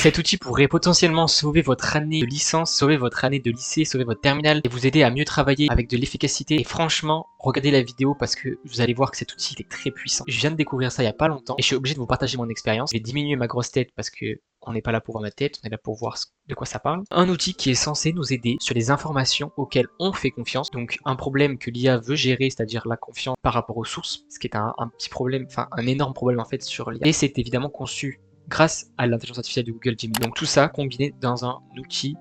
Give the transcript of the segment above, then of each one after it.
Cet outil pourrait potentiellement sauver votre année de licence, sauver votre année de lycée, sauver votre terminale et vous aider à mieux travailler avec de l'efficacité. Et franchement, regardez la vidéo parce que vous allez voir que cet outil il est très puissant. Je viens de découvrir ça il y a pas longtemps et je suis obligé de vous partager mon expérience. Je vais diminuer ma grosse tête parce que on n'est pas là pour voir ma tête, on est là pour voir de quoi ça parle. Un outil qui est censé nous aider sur les informations auxquelles on fait confiance. Donc un problème que l'IA veut gérer, c'est-à-dire la confiance par rapport aux sources, ce qui est un petit problème, enfin un énorme problème en fait sur l'IA. Et c'est évidemment conçu grâce à l'intelligence artificielle de Google Gemini. Donc tout ça combiné dans un outil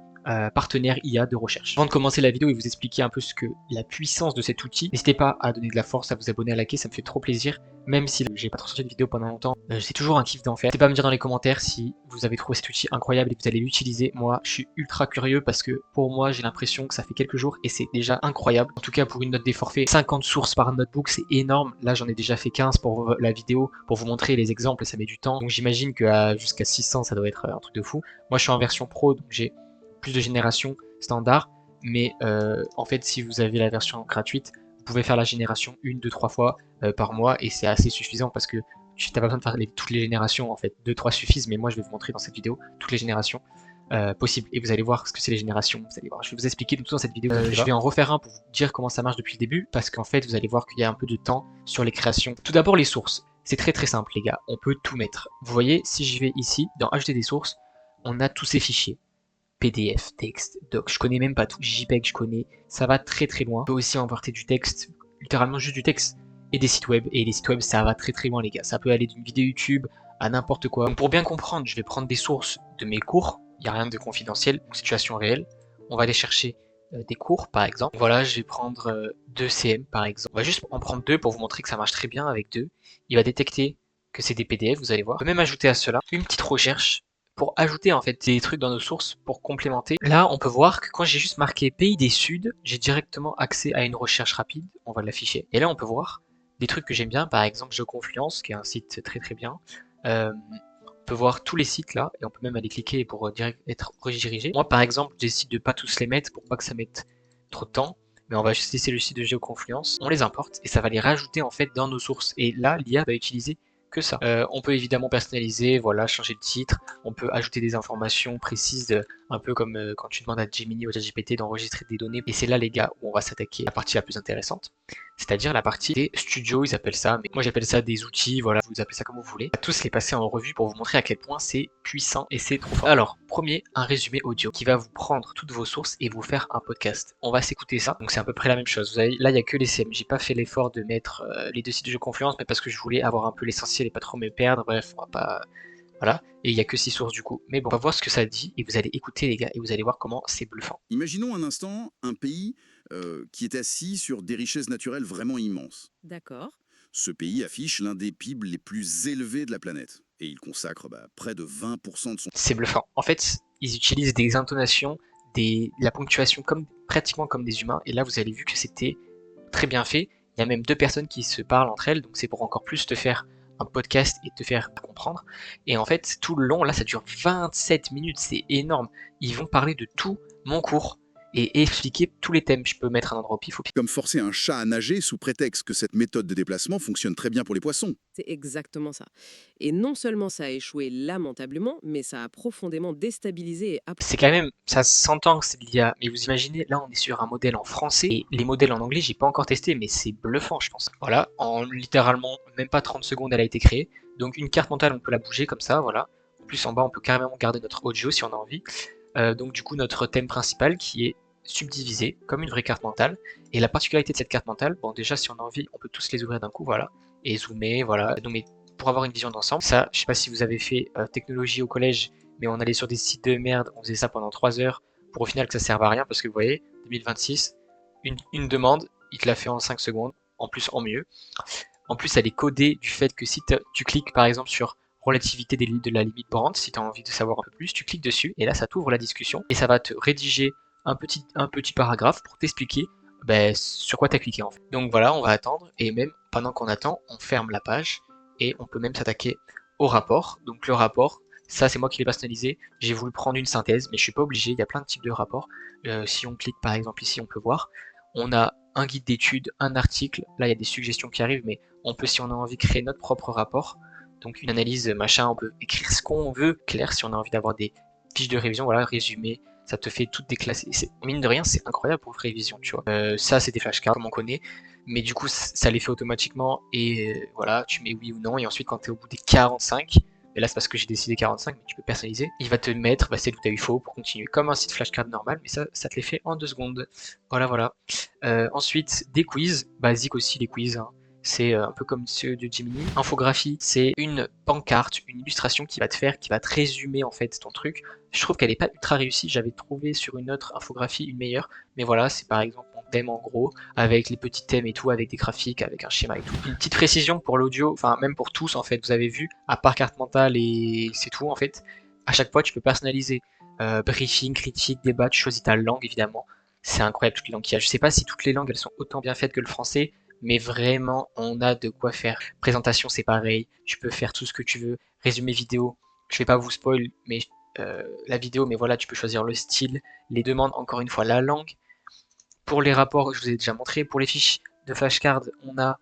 partenaire IA de recherche. Avant de commencer la vidéo et vous expliquer un peu ce que la puissance de cet outil, n'hésitez pas à donner de la force, à vous abonner, à liker, ça me fait trop plaisir. Même si j'ai pas trop sorti de vidéo pendant longtemps, c'est toujours un kiff d'en faire. N'hésitez pas à me dire dans les commentaires si vous avez trouvé cet outil incroyable et que vous allez l'utiliser. Moi, je suis ultra curieux parce que pour moi, j'ai l'impression que ça fait quelques jours et c'est déjà incroyable. En tout cas, pour une note des forfaits, 50 sources par notebook, c'est énorme. Là, j'en ai déjà fait 15 pour la vidéo, pour vous montrer les exemples et ça met du temps. Donc j'imagine que jusqu'à 600, ça doit être un truc de fou. Moi, je suis en version pro, donc j'ai plus de génération standard. Mais en fait, si vous avez la version gratuite, vous pouvez faire la génération 1, 2, 3 fois par mois et c'est assez suffisant parce que tu n'as pas besoin de faire toutes les générations en fait, 2, 3 suffisent, mais moi je vais vous montrer dans cette vidéo toutes les générations possibles et vous allez voir ce que c'est les générations, vous allez voir, je vais vous expliquer tout dans cette vidéo. Je vais en refaire un pour vous dire comment ça marche depuis le début parce qu'en fait vous allez voir qu'il y a un peu de temps sur les créations. Tout d'abord les sources, c'est très simple les gars, on peut tout mettre. Vous voyez, si je vais ici dans ajouter des sources, on a tous ces fichiers. PDF, texte, doc, je connais même pas tout, JPEG je connais, ça va très loin. On peut aussi importer du texte, littéralement juste du texte, et des sites web, et les sites web ça va très loin les gars, ça peut aller d'une vidéo YouTube à n'importe quoi. Donc pour bien comprendre, je vais prendre des sources de mes cours, il n'y a rien de confidentiel, situation réelle, on va aller chercher des cours par exemple. Voilà, je vais prendre 2 CM par exemple, on va juste en prendre 2 pour vous montrer que ça marche très bien avec 2, il va détecter que c'est des PDF, vous allez voir. On peut même ajouter à cela une petite recherche pour ajouter en fait des trucs dans nos sources pour complémenter. Là, on peut voir que quand j'ai juste marqué pays des Suds, j'ai directement accès à une recherche rapide. On va l'afficher. Et là, on peut voir des trucs que j'aime bien, par exemple GeoConfluence, qui est un site très bien. On peut voir tous les sites là, et on peut même aller cliquer pour direct être redirigé. Moi, par exemple, j'ai décidé de pas tous les mettre pour pas que ça mette trop de temps. Mais on va juste laisser le site de GeoConfluence, on les importe et ça va les rajouter en fait dans nos sources. Et là, l'IA va utiliser que ça. On peut évidemment personnaliser, voilà, changer de titre, on peut ajouter des informations précises, un peu comme quand tu demandes à Gemini ou à ChatGPT d'enregistrer des données. Et c'est là les gars où on va s'attaquer à la partie la plus intéressante, c'est-à-dire la partie des studios, ils appellent ça, mais moi j'appelle ça des outils, voilà, vous appelez ça comme vous voulez. On va tous les passer en revue pour vous montrer à quel point c'est puissant et c'est trop fort. Alors, premier, un résumé audio qui va vous prendre toutes vos sources et vous faire un podcast. On va s'écouter ça, donc c'est à peu près la même chose. Vous avez, là il n'y a que les CM, j'ai pas fait l'effort de mettre les deux sites de GeoConfluence, mais parce que je voulais avoir un peu l'essentiel et pas trop me perdre, bref, on va pas... Voilà, et il n'y a que 6 sources du coup. Mais bon, on va voir ce que ça dit, et vous allez écouter les gars, et vous allez voir comment c'est bluffant. Imaginons un instant un pays qui est assis sur des richesses naturelles vraiment immenses. D'accord. Ce pays affiche l'un des PIB les plus élevés de la planète. Et il consacre près de 20% de son... C'est bluffant. En fait, ils utilisent des intonations, la ponctuation pratiquement comme des humains, et là vous avez vu que c'était très bien fait. Il y a même 2 personnes qui se parlent entre elles, donc c'est pour encore plus te faire un podcast et te faire comprendre. Et en fait, tout le long, là ça dure 27 minutes, c'est énorme. Ils vont parler de tout mon cours et expliquer tous les thèmes. Je peux mettre un endroit au pif. Comme forcer un chat à nager sous prétexte que cette méthode de déplacement fonctionne très bien pour les poissons. C'est exactement ça. Et non seulement ça a échoué lamentablement, mais ça a profondément déstabilisé et C'est quand même, ça s'entend que c'est de l'IA, mais vous imaginez, là on est sur un modèle en français, et les modèles en anglais j'ai pas encore testé, mais c'est bluffant je pense. Voilà, en littéralement même pas 30 secondes elle a été créée, donc une carte mentale on peut la bouger comme ça, voilà. En plus en bas on peut carrément garder notre audio si on a envie. Donc du coup notre thème principal qui est subdivisé comme une vraie carte mentale, et la particularité de cette carte mentale, bon déjà si on a envie on peut tous les ouvrir d'un coup, voilà, et zoomer, voilà, donc mais pour avoir une vision d'ensemble, ça je sais pas si vous avez fait technologie au collège, mais on allait sur des sites de merde, on faisait ça pendant 3 heures, pour au final que ça serve à rien, parce que vous voyez, 2026, une demande, il te la fait en 5 secondes, en plus en mieux. En plus, elle est codée du fait que si tu cliques par exemple sur relativité de la limite Brandt, si tu as envie de savoir un peu plus, tu cliques dessus, et là ça t'ouvre la discussion, et ça va te rédiger un petit paragraphe pour t'expliquer sur quoi tu as cliqué en fait. Donc voilà, on va attendre, et même pendant qu'on attend, on ferme la page, et on peut même s'attaquer au rapport. Donc le rapport, ça c'est moi qui l'ai personnalisé, j'ai voulu prendre une synthèse, mais je suis pas obligé, il y a plein de types de rapports. Si on clique par exemple ici, on peut voir, on a un guide d'études, un article, là il y a des suggestions qui arrivent, mais on peut si on a envie créer notre propre rapport. Donc une analyse, machin, on peut écrire ce qu'on veut, clair, si on a envie d'avoir des fiches de révision, voilà, résumé, ça te fait toutes des classes. Mine de rien, c'est incroyable pour révision, tu vois. Ça, c'est des flashcards, comme on connaît, mais du coup, ça les fait automatiquement, et voilà, tu mets oui ou non, et ensuite, quand tu es au bout des 45, et là, c'est parce que j'ai décidé 45, mais tu peux personnaliser, il va te mettre celle où tu as eu faux pour continuer, comme un site flashcard normal, mais ça te les fait en 2 secondes. Voilà, voilà. Ensuite, des quiz, basiques aussi, les quiz, hein. C'est un peu comme ceux de Gemini. Infographie, c'est une pancarte, une illustration qui va te résumer en fait ton truc. Je trouve qu'elle est pas ultra réussie, j'avais trouvé sur une autre infographie une meilleure, mais voilà, c'est par exemple mon thème en gros, avec les petits thèmes et tout, avec des graphiques, avec un schéma et tout. Une petite précision pour l'audio, enfin même pour tous en fait, vous avez vu, à part carte mentale et c'est tout en fait, à chaque fois tu peux personnaliser. Briefing, critique, débat, tu choisis ta langue évidemment. C'est incroyable toutes les langues qu'il y a. Je sais pas si toutes les langues elles sont autant bien faites que le français, mais vraiment on a de quoi faire. Présentation c'est pareil, tu peux faire tout ce que tu veux. Résumé vidéo, je vais pas vous spoil mais la vidéo, mais voilà, tu peux choisir le style, les demandes, encore une fois la langue. Pour les rapports, je vous ai déjà montré. Pour les fiches de flashcard, on a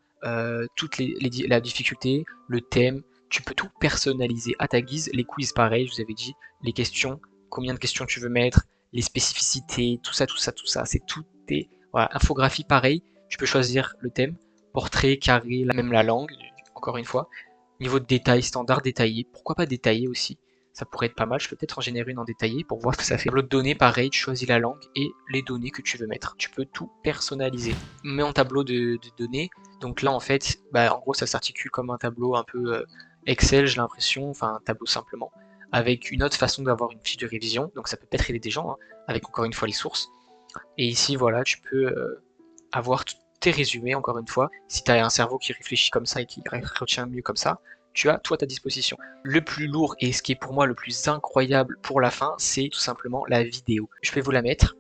toute la difficulté, le thème. Tu peux tout personnaliser à ta guise. Les quiz, pareil, je vous avais dit. Les questions, combien de questions tu veux mettre, les spécificités, tout ça, tout ça, tout ça. C'est tout est voilà. Infographie, pareil. Tu peux choisir le thème, portrait, carré, même la langue. Encore une fois. Niveau de détail, standard détaillé. Pourquoi pas détaillé aussi? Ça pourrait être pas mal, je peux peut-être en générer une en détaillé pour voir ce que ça fait. Tableau de données, pareil, tu choisis la langue et les données que tu veux mettre. Tu peux tout personnaliser. Mets en tableau de données, donc là en fait, en gros ça s'articule comme un tableau un peu Excel, j'ai l'impression, enfin un tableau simplement, avec une autre façon d'avoir une fiche de révision, donc ça peut peut-être aider des gens, hein, avec encore une fois les sources. Et ici voilà, tu peux avoir tes résumés, encore une fois, si tu as un cerveau qui réfléchit comme ça et qui retient mieux comme ça, tu as tout à ta disposition. Le plus lourd et ce qui est pour moi le plus incroyable pour la fin, c'est tout simplement la vidéo. Je vais vous la mettre,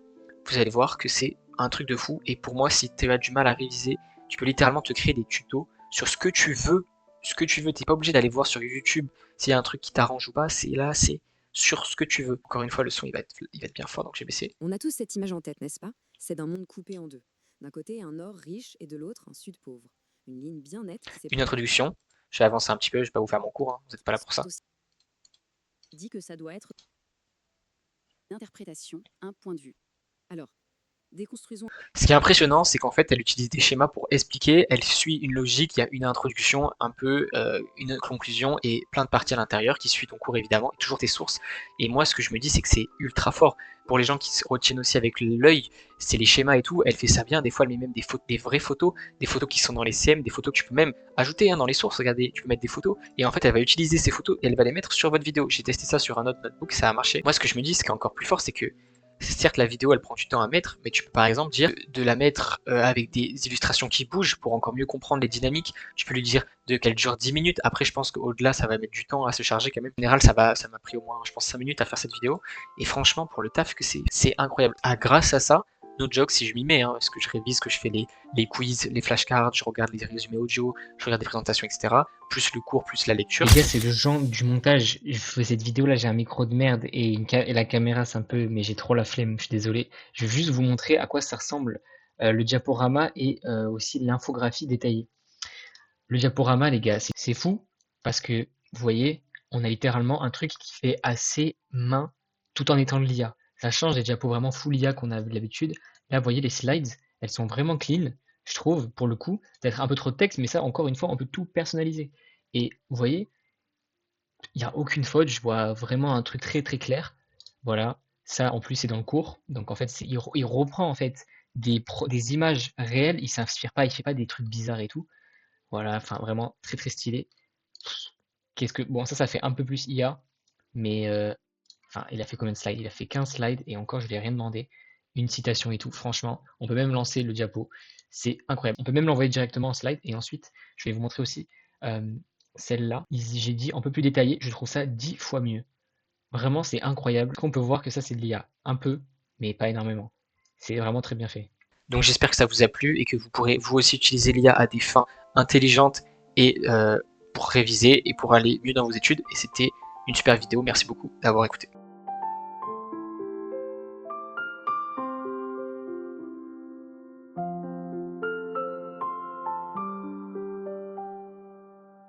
vous allez voir que c'est un truc de fou, et pour moi, si tu as du mal à réviser, tu peux littéralement te créer des tutos sur ce que tu veux, t'es pas obligé d'aller voir sur YouTube s'il y a un truc qui t'arrange ou pas, c'est là, c'est sur ce que tu veux. Encore une fois, le son il va être bien fort, donc j'ai baissé. On a tous cette image en tête, n'est-ce pas? C'est d'un monde coupé en deux. D'un côté, un nord riche et de l'autre, un sud pauvre. Une ligne bien nette qui Une sépare introduction, je vais avancer un petit peu, je vais pas vous faire mon cours, hein, vous n'êtes pas là pour ça. aussi dit que ça doit être une interprétation, un point de vue. Alors, déconstruisons. Ce qui est impressionnant, c'est qu'en fait, elle utilise des schémas pour expliquer, elle suit une logique, il y a une introduction, un peu une conclusion et plein de parties à l'intérieur qui suit ton cours évidemment, et toujours tes sources. Et moi, ce que je me dis, c'est que c'est ultra fort. Pour les gens qui se retiennent aussi avec l'œil, c'est les schémas et tout, elle fait ça bien, des fois elle met même des vraies photos, des photos qui sont dans les CM, des photos que tu peux même ajouter dans les sources, regardez, tu peux mettre des photos, et en fait elle va utiliser ces photos et elle va les mettre sur votre vidéo. J'ai testé ça sur un autre notebook, ça a marché. Moi, ce que je me dis, ce qui est encore plus fort, c'est que certes la vidéo elle prend du temps à mettre, mais tu peux par exemple dire de la mettre avec des illustrations qui bougent pour encore mieux comprendre les dynamiques. Tu peux lui dire qu'elle dure 10 minutes, après je pense qu'au-delà ça va mettre du temps à se charger quand même. En général ça m'a pris au moins je pense 5 minutes à faire cette vidéo, et franchement pour le taf que c'est incroyable. Ah, grâce à ça, no joke, si je m'y mets, hein, parce que je révise, que je fais les quiz, les flashcards, je regarde les résumés audio, je regarde des présentations, etc. Plus le cours, plus la lecture. Les gars, c'est le genre du montage. Je fais cette vidéo là, j'ai un micro de merde et la caméra c'est un peu, mais j'ai trop la flemme, je suis désolé. Je vais juste vous montrer à quoi ça ressemble le diaporama et aussi l'infographie détaillée. Le diaporama, les gars, c'est fou parce que vous voyez, on a littéralement un truc qui fait assez main tout en étant de l'IA. Ça change des diapos vraiment full IA qu'on a l'habitude. Là, vous voyez, les slides, elles sont vraiment clean, je trouve, pour le coup. Peut-être un peu trop de texte, mais ça, encore une fois, on peut tout personnaliser. Et vous voyez, il n'y a aucune faute, je vois vraiment un truc très très clair. Voilà, ça en plus c'est dans le cours. Donc en fait, il reprend en fait des images réelles, il s'inspire pas, il fait pas des trucs bizarres et tout. Voilà, enfin vraiment très très stylé. Bon, ça fait un peu plus IA, mais enfin, il a fait combien de slides? Il a fait 15 slides et encore, je lui ai rien demandé. Une citation et tout. Franchement, on peut même lancer le diapo. C'est incroyable. On peut même l'envoyer directement en slide et ensuite, je vais vous montrer aussi celle-là. J'ai dit un peu plus détaillé. Je trouve ça 10 fois mieux. Vraiment, c'est incroyable. On peut voir que ça, c'est de l'IA. Un peu, mais pas énormément. C'est vraiment très bien fait. Donc j'espère que ça vous a plu et que vous pourrez vous aussi utiliser l'IA à des fins intelligentes et pour réviser et pour aller mieux dans vos études. Et c'était une super vidéo. Merci beaucoup d'avoir écouté.